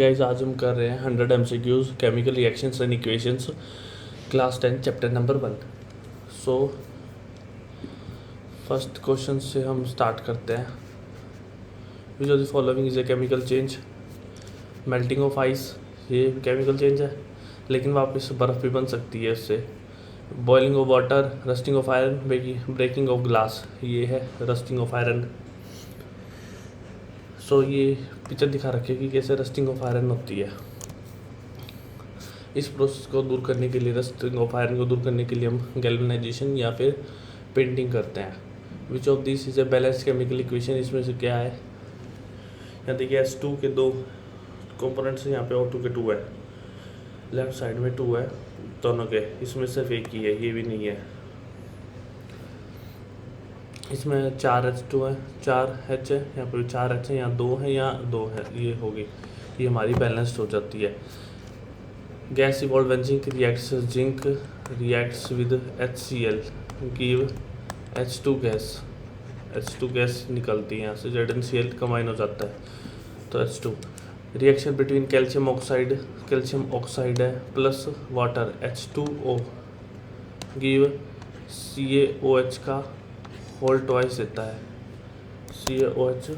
Guys आज हम कर रहे हैं 100 MCQs chemical reactions and equations class 10 chapter number 1। So first question से हम स्टार्ट करते हैं। Which of the following is a chemical change. Melting of ice, ये केमिकल चेंज है, लेकिन वापस बर्फ़ भी बन सकती है इससे। Boiling of water, rusting of iron, breaking of glass, ये है रस्टिंग ऑफ आयरन। सो ये पिक्चर दिखा रखी है कि कैसे रस्टिंग ऑफ आयरन होती है। इस प्रोसेस को दूर करने के लिए, रस्टिंग ऑफ आयरन को दूर करने के लिए हम गैल्वेनाइजेशन या फिर पेंटिंग करते हैं। Which of this is a balance chemical equation, इसमें से क्या है। यहाँ देखिए S2 के दो कंपोनेंट्स हैं, यहाँ पे O2 के 2 है, लेफ्ट साइड में 2 है दोनों के, इसमें सिर्फ एक ही है, ये भी नहीं है। इसमें 4H2 है, 4H है, यहाँ पे 4H है, यहाँ 2 है, यहाँ 2 है, ये होगी, ये हमारी बैलेंस्ड हो जाती है। Gas evolve when zinc reacts, zinc reacts with HCl give H2 gas, H2 gas निकलती है यहाँ से, ZnCl कंबाइन हो जाता है तो H2। Reaction between calcium oxide है plus water H2O give CaOH का होल ट्वाइस देता है, CaOH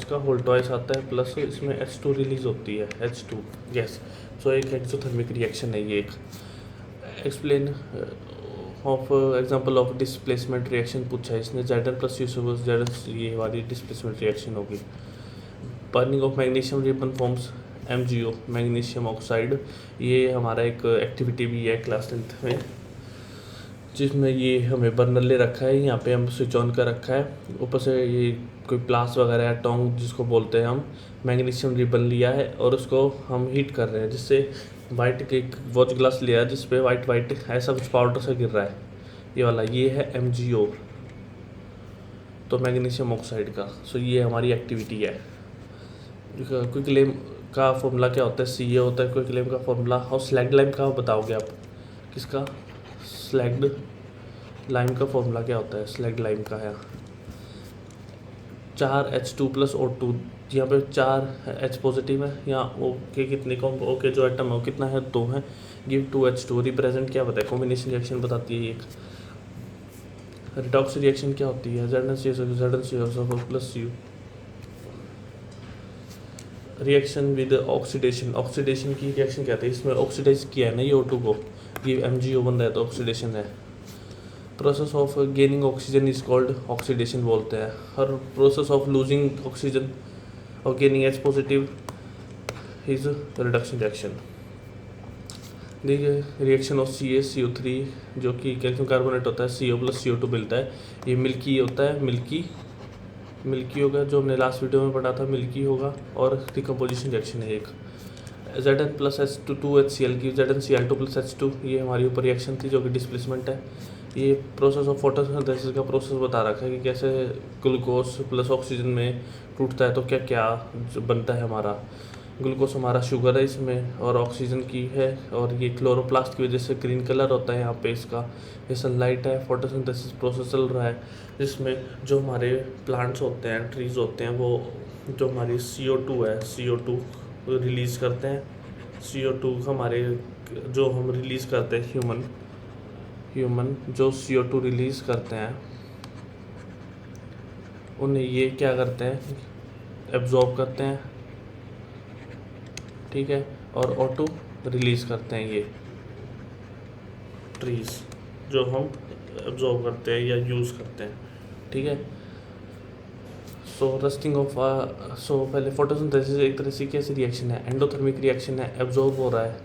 का होल ट्वाइस आता है, प्लस इसमें H2 रिलीज होती है, H2 गैस। सो एक एक्सोथर्मिक रिएक्शन है ये। एक explain of example of displacement reaction पूछा है इसने। Zn प्लस Zn, ये वाली डिस्प्लेसमेंट रिएक्शन होगी। Burning of magnesium ribbon forms MgO, magnesium oxide. ये हमारा एक एक्टिविटी भी है क्लास 10th में, जिसमें ये हमें बर्नर ले रखा है, यहाँ पे हम स्विच ऑन कर रखा है, ऊपर से ये कोई प्लास वगैरह या टोंग जिसको बोलते हैं हम, मैग्नीशियम रिबन लिया है और उसको हम हीट कर रहे हैं, जिससे वाइट के वॉच ग्लास लिया है जिस पे वाइट ऐसा कुछ पाउडर से गिर रहा है, ये वाला, ये है MgO, तो मैग्नीशियम ऑक्साइड का। सो ये हमारी एक्टिविटी है। क्विकलेम का फॉर्मूला क्या होता है, Ca होता है क्विकलेम का फॉर्मूला। और स्लैग्ड लाइम का बताओगे आप, किसका, स्लैग्ड लाइम का फॉर्मूला क्या होता है, स्लैग्ड लाइम का है 4H2 प्लस O2। यहाँ पे 4H पॉजिटिव है, यहाँ O के कितने को, O के जो एटम है वो कितना है, 2 है, गिव 2H2। रिप्रेजेंट क्या बताए, कॉम्बिनेशन रिएक्शन बताती है एक। रिडॉक्स रिएक्शन क्या होती है, ZnCO plus Cu। Reaction with oxidation, oxidation की रिएक्शन कहते हैं, इसमें ऑक्सीडाइज किया है ना ये O2 को, गिव MgO बन रहा है तो ऑक्सीडेशन है। Process of gaining oxygen is called oxidation बोलते हैं। और प्रोसेस ऑफ लूजिंग ऑक्सीजन और gaining H positive is reduction reaction. देखिए रिएक्शन ऑफ CaCO3, जो कि कैल्शियम कार्बोनेट होता है, CO प्लस CO2 मिलता है, ये मिल्की होता है, मिल्की होगा, जो हमने लास्ट वीडियो में पढ़ा था, मिल्की होगा। और डिकम्पोजिशन रिएक्शन है एक। Zn प्लस H2HCl की ZnCl2 प्लस H2, ये हमारी ऊपर रिएक्शन थी जो कि डिस्प्लेसमेंट है। ये प्रोसेस ऑफ फोटोसिंथेसिस का प्रोसेस बता रखा है कि कैसे ग्लूकोज प्लस ऑक्सीजन में टूटता है तो क्या क्या बनता है हमारा। ग्लूकोज हमारा शुगर है इसमें, और ऑक्सीजन की है, और ये क्लोरोप्लास्ट की वजह से ग्रीन कलर होता है यहाँ पे इसका। ये सनलाइट है, फोटोसिंथेसिस प्रोसेस चल रहा है, जिसमें जो हमारे प्लांट्स होते हैं, ट्रीज होते हैं, वो जो हमारी CO2 है, CO2 रिलीज़ करते हैं। CO2 हमारे जो हम रिलीज़ करते हैं, ह्यूमन जो CO2 रिलीज़ करते हैं, उन्हें ये क्या करते हैं, एब्जॉर्ब करते हैं, ठीक है, और O2 रिलीज़ करते हैं ये ट्रीज, जो हम एब्जॉर्ब करते हैं या यूज़ करते हैं, ठीक है। सो रस्टिंग ऑफ, सो पहले फोटोसिंथेसिस एक तरह से कैसी रिएक्शन है, एंडोथर्मिक रिएक्शन है, एब्जॉर्ब हो रहा है।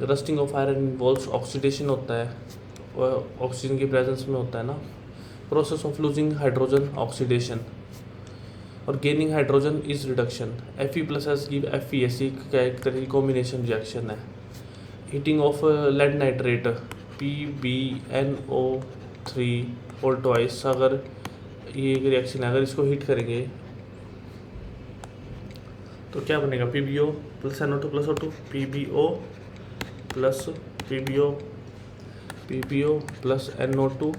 Rusting of iron involves oxidation होता है, ऑक्सीजन की प्रेजेंस में होता है ना। Process of losing hydrogen, oxidation. और gaining hydrogen is reduction. Fe plus S give FeSc का एक तरह की कॉम्बिनेशन रिएक्शन है। Heating of lead nitrate PbNO3 whole twice, अगर ये एक रिएक्शन है, अगर इसको हीट करेंगे तो क्या बनेगा, PbO plus NO2 plus O2, PbO plus NO2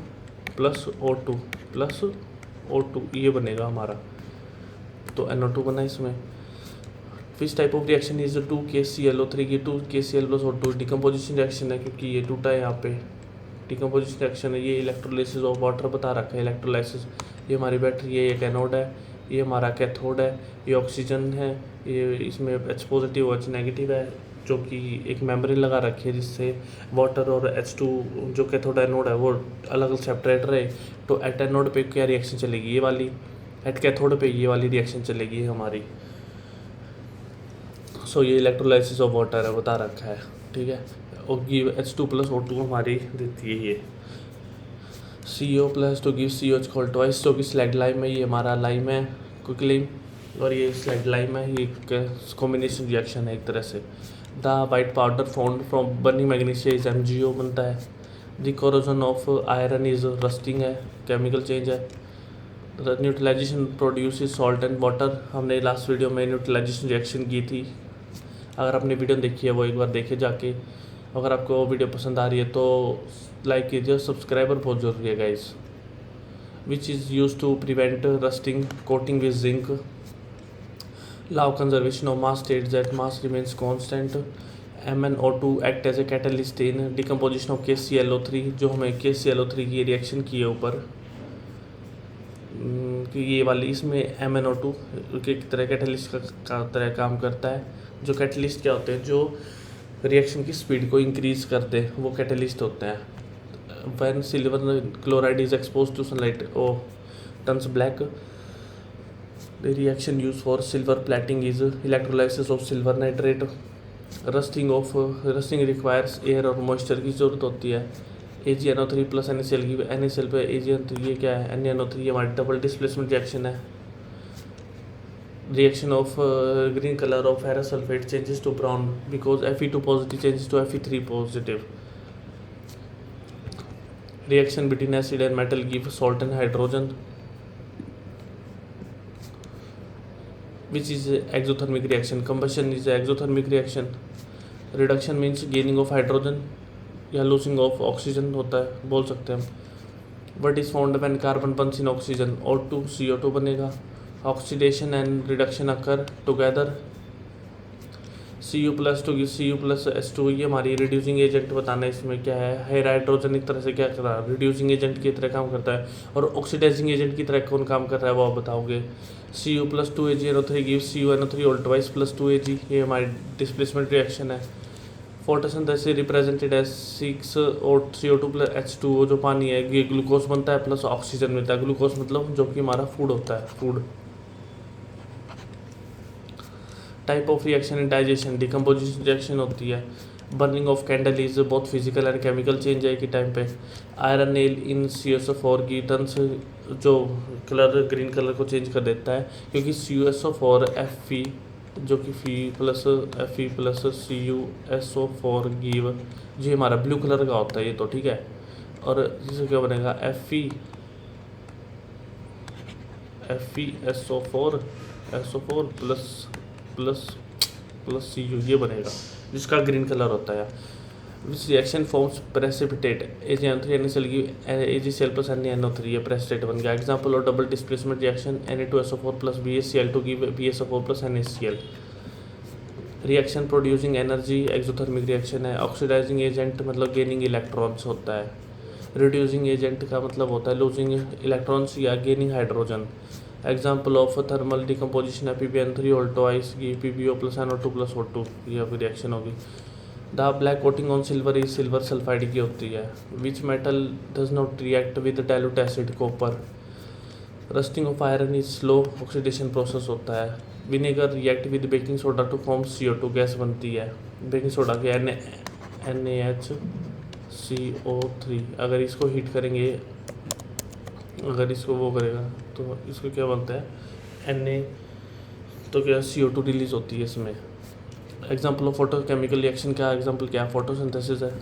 plus O2 plus O2, ये बनेगा हमारा। तो NO2 बना इसमें। Which type of reaction is 2KClO3 की 2KCl plus O2 decomposition reaction है, क्योंकि ये टूटा है यहाँ पे, डिकम्पोजिशन रिएक्शन है। ये इलेक्ट्रोलाइसिस ऑफ वाटर बता रखा है, इलेक्ट्रोलाइसिस। ये हमारी बैटरी है, ये कैथोड है, ये हमारा कैथोड है, ये ऑक्सीजन है, ये इसमें H पॉजिटिव H नेगेटिव है, जो कि एक मेम्ब्रेन लगा रखी है जिससे वाटर और H2 जो कैथोड एनोड है वो अलग अलग सेपरेट रहे। तो एट एनोड पे क्या रिएक्शन चलेगी, ये वाली, एट कैथोड पे ये वाली रिएक्शन चलेगी हमारी। सो ये इलेक्ट्रोलाइसिस ऑफ वाटर है बता रखा है, ठीक है। और गिव H2 प्लस O2 हमारी देती है ये। CO plus two give COH call twice, जो कि स्लैग लाइम है, ये हमारा लाइम है क्विकलिम, और ये स्लैग लाइम है, ये कॉम्बिनेशन रिएक्शन है एक तरह से। The white powder found from burning magnesia is MgO बनता है। The corrosion of iron is rusting है, केमिकल चेंज है। Neutralisation produce salt and water, हमने लास्ट वीडियो में न्यूट्रलाइजेशन रिएक्शन की थी, अगर आपने वीडियो देखी है वो एक बार देखे जाके। अगर आपको वो वीडियो पसंद आ रही है तो लाइक कीजिए, सब्सक्राइबर बहुत ज़रूरी है guys. Which is use to prevent rusting, coating with zinc. Law of conservation of mass states that mass remains constant. MnO2 act as a catalyst in decomposition of KClO3, जो हमें KClO3 की reaction की है ऊपर कि ये वाली, इसमें MnO2 की तरह कैटलिस्ट का तरह काम करता है। जो कैटलिस्ट क्या होते हैं, जो रिएक्शन की स्पीड को इंक्रीज करते हैं, वो कैटलिस्ट होते हैं। When silver chloride is expose to sunlight ओ turns black. The reaction use for silver plating is electrolysis of silver nitrate. Rusting requires air और मॉइस्चर की ज़रूरत होती है। AgNO3 प्लस NaCl की NaCl पे AgNO3, ये क्या है, NaNO3 हमारी डबल डिस्प्लेसमेंट रिएक्शन है। Reaction of green colour of ferrous sulphate changes to brown because Fe2 positive changes to Fe3 positive. Reaction between acid and metal give salt and hydrogen. Which is exothermic reaction, combustion is exothermic reaction. Reduction means gaining of hydrogen या losing of oxygen होता है, बोल सकते हैं हम। What is found when carbon burns in oxygen, O2 CO2 बनेगा। Oxidation and reduction occur together. Cu plus two Cu plus H2, ये हमारी रिड्यूसिंग एजेंट बताना है। इसमें क्या है, हायर हाइड्रोजन एक तरह से क्या कर रहा है, रिड्यूसिंग एजेंट की तरह काम करता है, और ऑक्सीडाइजिंग एजेंट की तरह कौन काम कर रहा है वो आप बताओगे। Cu plus two AgNO3 give CuNO3 all twice plus 2 Ag, ये हमारी डिस्प्लेसमेंट रिएक्शन है। Photosynthesis represented as 6CO2 plus H2O, जो पानी है, ये ग्लूकोज बनता है प्लस ऑक्सीजन मिलता है। ग्लूकोज मतलब जो कि हमारा फूड होता है, food. Type of reaction in digestion, decomposition reaction होती है। बर्निंग ऑफ कैंडल इज बहुत फिजिकल एंड केमिकल चेंज है कि टाइम पे। आयरन नेल इन CuSO4 की टर्न्स, जो कलर ग्रीन कलर को चेंज कर देता है, क्योंकि CuSO4 Fe, जो कि Fe प्लस CuSO4 गिव, जो हमारा ब्लू कलर का होता है ये तो ठीक है। और जिससे क्या बनेगा FeSO4 प्लस Cu, ये बनेगा जिसका ग्रीन कलर होता है। Which reaction forms precipitate, AgN3 NaCl की AgCl प्लस NaNO3, ये प्रेसिपिटेट बन गया। एग्जाम्पल और double displacement reaction Na2SO4 plus BaCl2 give BaSO4 plus NaCl। Reaction producing energy, exothermic reaction है। ऑक्सीडाइजिंग एजेंट मतलब गेनिंग इलेक्ट्रॉन्स होता है। रिड्यूसिंग एजेंट का मतलब होता है लूजिंग इलेक्ट्रॉन्स या gaining hydrogen. Example of thermal decomposition है PbN3 ऑल ट्वाइस की PbO plus NO2 plus O2, ये रिएक्शन होगी। The black coating on silver is silver sulphide की होती है। Which metal does not react with dilute acid, copper. Rusting of iron is slow oxidation process होता है। Vinegar react with baking soda to form CO2, gas बनती है baking soda की NaHCO3। अगर इसको हीट करेंगे, अगर इसको वो करेगा तो इसको क्या बनता है Na, तो क्या CO2 रिलीज होती है इसमें। एग्जाम्पल ऑफ फोटोकेमिकल रिएक्शन का एग्जाम्पल क्या है, फोटोसिंथेसिस है।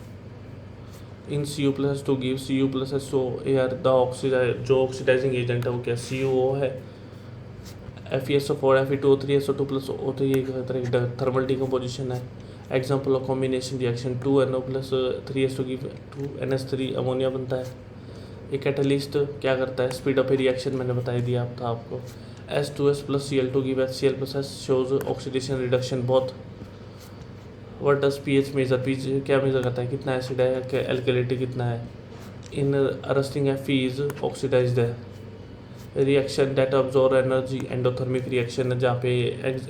इन Cu plus to give Cu plus SO air, the जो ऑक्सीडाइजिंग एजेंट है वो क्या CuO है। FeSO4 Fe2O3 SO2 plus O3, एक तरह की थर्मल डिकम्पोजिशन है। Example of combination reaction 2NO plus 3SO give 2NH3 ammonia बनता है। एक कैटलिस्ट क्या करता है, स्पीड अप रिएक्शन मैंने बता ही दिया था आपको। H2S plus Cl2 give HCl plus S shows oxidation reduction both. What does pH measure? pH क्या मेजर करता है, कितना एसिड है, एल्कलिटी कितना है. In arresting Fe is oxidized है. Reaction that absorb energy endothermic reaction है, जहाँ पे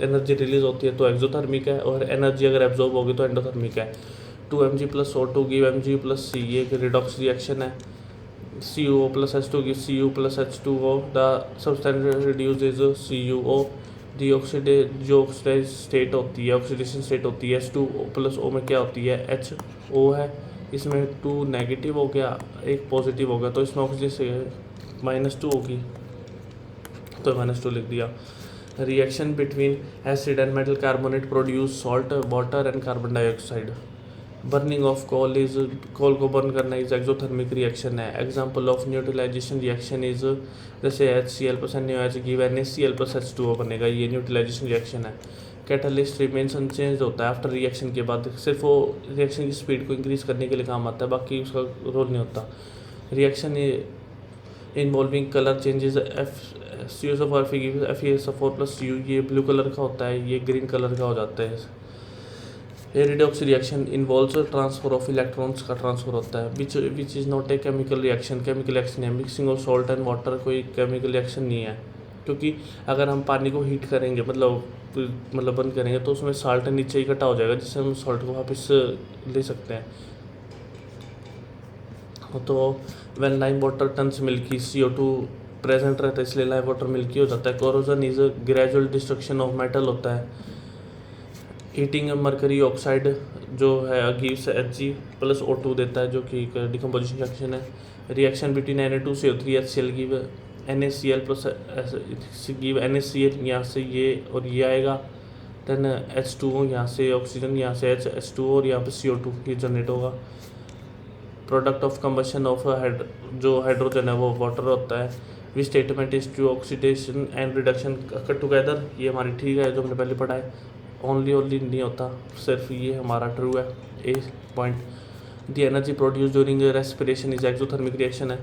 एनर्जी रिलीज होती है तो एक्सोथर्मिक है, और एनर्जी अगर एब्जॉर्ब होगी तो एंडोथर्मिक है. 2mg plus O2 give Mg plus C, ये एक रिडॉक्स रिएक्शन है. CuO plus H2 gives Cu plus H2O. The substance reduces CuO. जो ऑक्सीडाइज स्टेट होती है, ऑक्सीडेशन स्टेट होती है, H2 प्लस O में क्या होती है, HO है. इसमें 2 नेगेटिव हो गया, 1 पॉजिटिव हो गया, तो इसमें ऑक्सीडेशन -2 होगी, तो -2 लिख दिया. Reaction between acid and metal carbonate produce salt water and carbon dioxide. Burning of coal is, coal को बर्न करना इज एक्सोथर्मिक रिएक्शन है. Example of neutralisation reaction is, जैसे HCl plus NaOH give NaCl plus H2O बनेगा, ये neutralisation reaction है. Catalyst remains unchange होता है after reaction के बाद, सिर्फ वो रिएक्शन की स्पीड को इंक्रीज करने के लिए काम आता है, बाकी उसका रोल नहीं होता. Reaction involving colour changes, FeSO4 plus Cu, ये ब्लू कलर का होता है, ये ग्रीन कलर का हो जाता है. ये redox reaction involves transfer of electrons का ट्रांसफर होता है, which is not a chemical reaction. Chemical reaction है. Mixing of salt and water कोई केमिकल रिएक्शन नहीं है, क्योंकि अगर हम पानी को हीट करेंगे, मतलब बंद करेंगे, तो उसमें साल्ट नीचे इकट्ठा हो जाएगा, जिससे हम सॉल्ट को वापस ले सकते हैं. तो when lime water turns milky, CO2 present रहता है, इसलिए लाइम वाटर मिल्की हो जाता है. Corrosion is gradual destruction of metal होता है. हीटिंग मरकरी ऑक्साइड जो है गिव्स Hg प्लस O2 देता है, जो कि डिकम्पोजिशन रिएक्शन है. Reaction between Na2CO3 HCl give NaCl plus give NaCl, यहाँ से ये और ये आएगा. देन H2O, यहाँ से ऑक्सीजन, यहाँ से H2O, और यहाँ पे CO2 ये जनरेट होगा. प्रोडक्ट ऑफ कंबशन ऑफ जो हाइड्रोजन है वो वाटर होता है. Which statement is to oxidation and reduction together, ये हमारी ठीक है, जो हमने पहले पढ़ा है. ओनली नहीं होता, सिर्फ ये हमारा ट्रू है. A point. The energy produce during respiration is exothermic reaction है.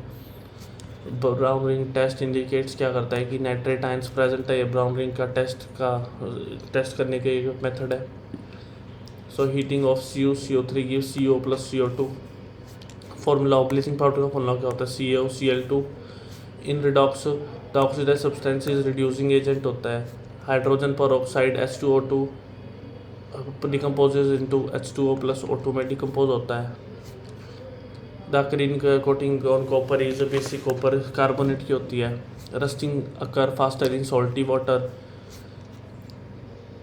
ब्राउन रिंग टेस्ट इंडिकेट्स क्या करता है कि नाइट्रेट आयंस प्रेजेंट है. ये ब्राउन रिंग का टेस्ट करने के एक मेथड है. So heating of CO3 give CO plus CO2. Formula of bleaching powder का फॉर्मूला क्या होता है, CaOCl2. In redox the oxidise substance is reducing agent होता है. हाइड्रोजन पर oxide H2O2 decomposes into H2O plus O2 में decompose होता है. The green coating on copper is basic copper carbonate की होती है. Rusting occur faster in salty water.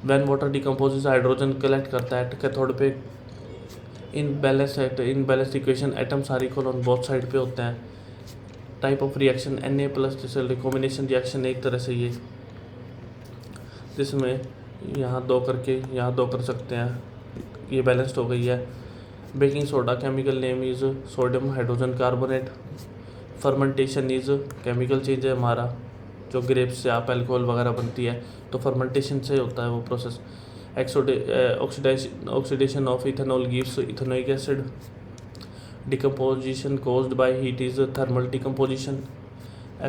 When water decomposes hydrogen collect करता है कैथोड पे. इन बैलेंस इक्वेशन एटम सारे इक्वल ऑन बोथ साइड पे होते हैं. Type of reaction Na plus, जैसे रिकॉम्बिनेशन रिएक्शन एक तरह से ये, जिसमें यहाँ 2 करके यहाँ 2 कर सकते हैं, ये बैलेंस्ड हो गई है. Baking soda chemical name is sodium hydrogen carbonate. Fermentation is chemical change है हमारा, जो ग्रेप्स से आप अल्कोहल वगैरह बनती है, तो फर्मेंटेशन से होता है वो process. Oxidation of ethanol gives ethanoic acid. Decomposition caused by heat is thermal decomposition.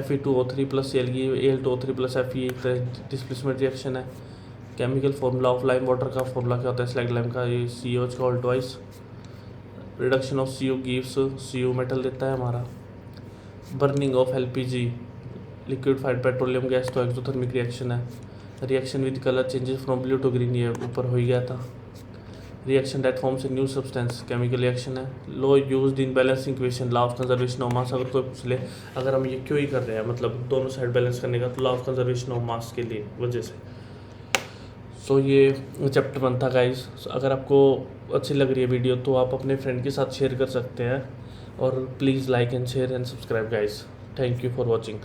Fe2O3 plus Al2O3 plus Fe displacement reaction है. Chemical formula of lime water का फॉर्मूला क्या होता है, स्लैग लाइम का, ये COH का whole twice. Reduction of CO gives Cu metal देता है हमारा. Burning of LPG liquefied petroleum gas, तो एक्सोथर्मिक रिएक्शन है. Reaction with colour changes from blue to green, ये ऊपर हो ही गया था. Reaction that forms a new substance, chemical reaction है. Law used in balancing equation, law of conservation of mass. अगर कोई पूछ ले अगर हम ये क्यों ही कर रहे हैं, मतलब दोनों साइड बैलेंस करने का, तो लॉ ऑफ कंजर्वेशन ऑफ मास के लिए वजह से. सो ये चैप्टर 1 था गाइस. अगर आपको अच्छी लग रही है वीडियो तो आप अपने फ्रेंड के साथ शेयर कर सकते हैं, और please like and share and subscribe guys. Thank you for watching.